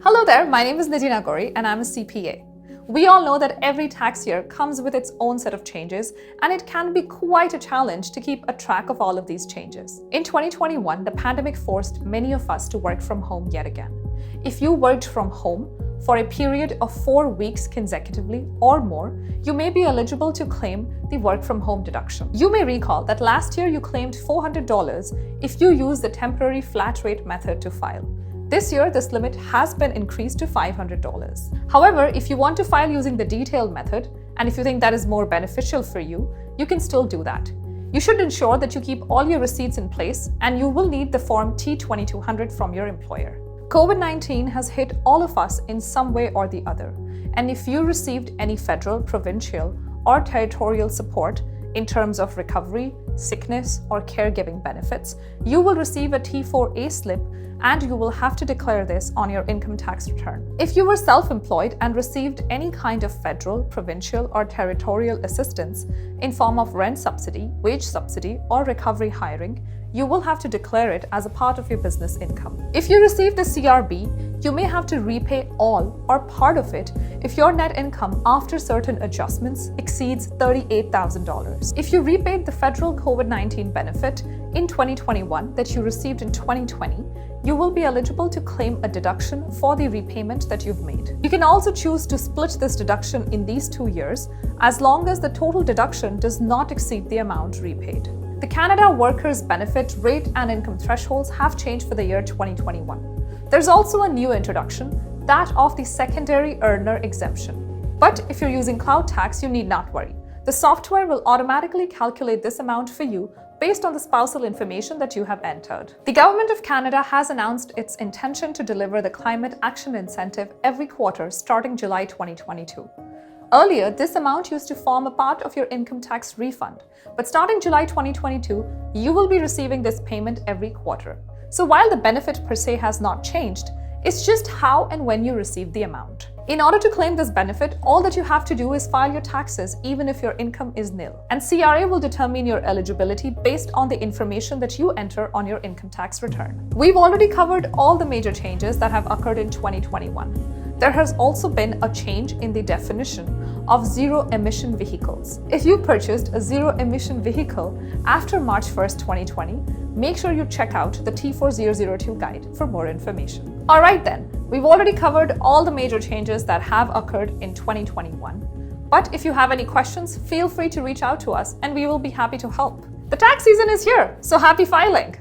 Hello there, my name is Nidina Gori and I'm a CPA. We all know that every tax year comes with its own set of changes, and it can be quite a challenge to keep a track of all of these changes. In 2021, the pandemic forced many of us to work from home yet again. If you worked from home for a period of 4 weeks consecutively or more, you may be eligible to claim the work from home deduction. You may recall that last year you claimed $400 if you used the temporary flat rate method to file. This year, this limit has been increased to $500. However, if you want to file using the detailed method, and if you think that is more beneficial for you, you can still do that. You should ensure that you keep all your receipts in place, and you will need the Form T2200 from your employer. COVID-19 has hit all of us in some way or the other, and if you received any federal, provincial, or territorial support in terms of recovery, sickness, or caregiving benefits, you will receive a T4A slip, and you will have to declare this on your income tax return. If you were self-employed and received any kind of federal, provincial, or territorial assistance in form of rent subsidy, wage subsidy, or recovery hiring, you will have to declare it as a part of your business income. If you receive the CRB, you may have to repay all or part of it if your net income after certain adjustments exceeds $38,000. If you repaid the federal COVID-19 benefit in 2021 that you received in 2020, you will be eligible to claim a deduction for the repayment that you've made. You can also choose to split this deduction in these 2 years, as long as the total deduction does not exceed the amount repaid. The Canada Workers' Benefit rate and income thresholds have changed for the year 2021. There's also a new introduction, that of the secondary earner exemption. But if you're using cloud tax, you need not worry. The software will automatically calculate this amount for you based on the spousal information that you have entered. The Government of Canada has announced its intention to deliver the Climate Action Incentive every quarter starting July 2022. Earlier, this amount used to form a part of your income tax refund, but starting July 2022, you will be receiving this payment every quarter. So while the benefit per se has not changed, it's just how and when you receive the amount. In order to claim this benefit, all that you have to do is file your taxes even if your income is nil. And CRA will determine your eligibility based on the information that you enter on your income tax return. We've already covered all the major changes that have occurred in 2021. There has also been a change in the definition of zero-emission vehicles. If you purchased a zero-emission vehicle after March 1st, 2020, make sure you check out the T4002 guide for more information. Alright then, we've already covered all the major changes that have occurred in 2021. But if you have any questions, feel free to reach out to us and we will be happy to help. The tax season is here, so happy filing!